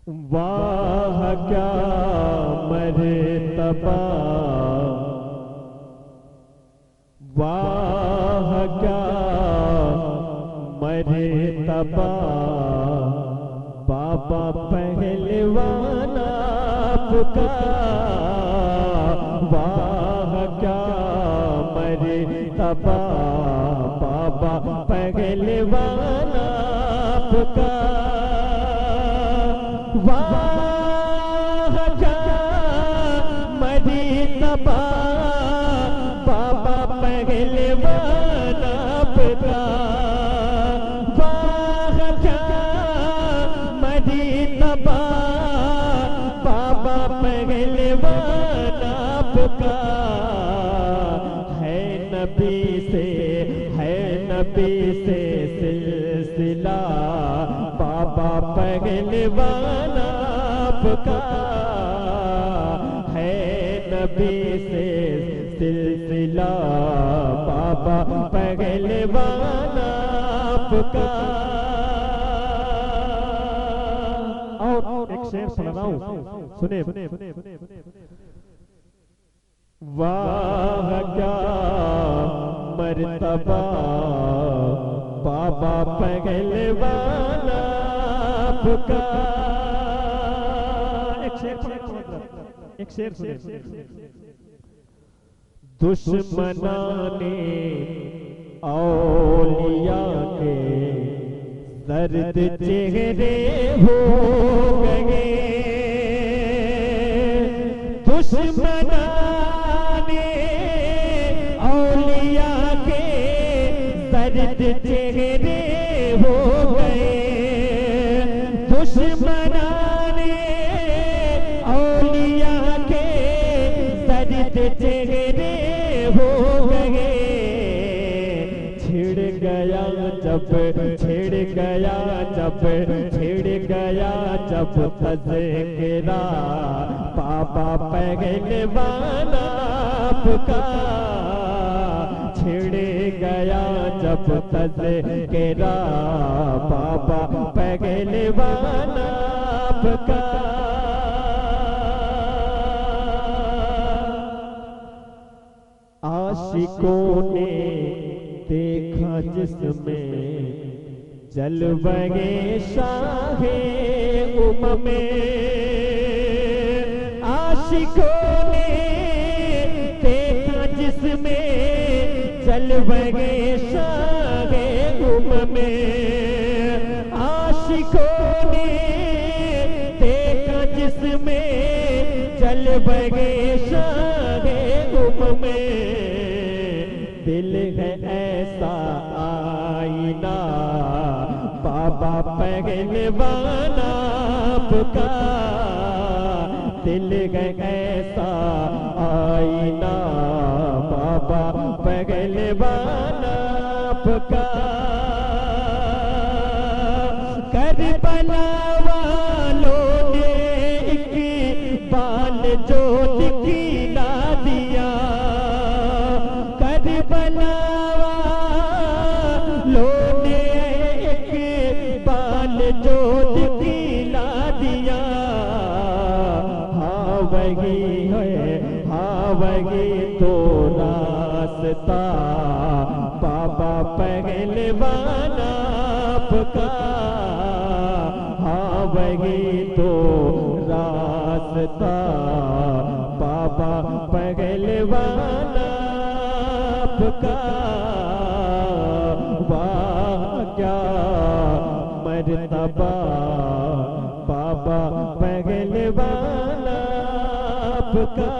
वाह क्या मर्तबा, वाह क्या मर्तबा, बाबा पहलवान आपका। वाह क्या मर्तबा, बाबा पहलवान आपका। वाह क्या मर्तबा, बाबा पहलवान आपका। वाह क्या मर्तबा, बाबा पहलवान आपका। है नबी से, है नबी से सिलसिला, बाबा पहलवान आपका। है नबी से सिलसिला, बाबा पहलवान आपका। और एक शेर सुना रहा हूं, सुने। वाह क्या मर्तबा, बाबा पहलवान आपका। एक शेर सुने। दुश्मनाने औलिया के दर्द चेहरे हो गए। दुश्मनाने औलिया के दर्द चेहरे हो गए। दुश्मनाने औलिया के दर्द चेहरे हो गए। छिड़ गया जब, छिड़ गया जब, छिड़ गया जब तज़किरा, बाबा पहलवान आपका। छिड़ गया जब तज़किरा, बाबा पहलवान आपका। आशिकों ने देखा जिसमें जलवगे शाहे उम्मे। आशिकों ने देखा जिसमें जलवगे शाहे उम्मे। आशिकों ने देखा जिसमें जलवगे शाहे उम्मे। दिल है ऐसा आईना, बाबा पहलवान आपका। दिल है ऐसा आईना, बाबा पहलवान आपका। करबला वालों ने इकबाल जो दिखला दिया। करबला वालों ने इकबाल जो दिखला दिया। हाँ वही है, हाँ वही तो रास्ता, बाबा पहलवान आपका। हाँ वही तो रास्ता, बाबा पहलवान आपका। वाह क्या मर्तबा, बाबा पहलवान आपका।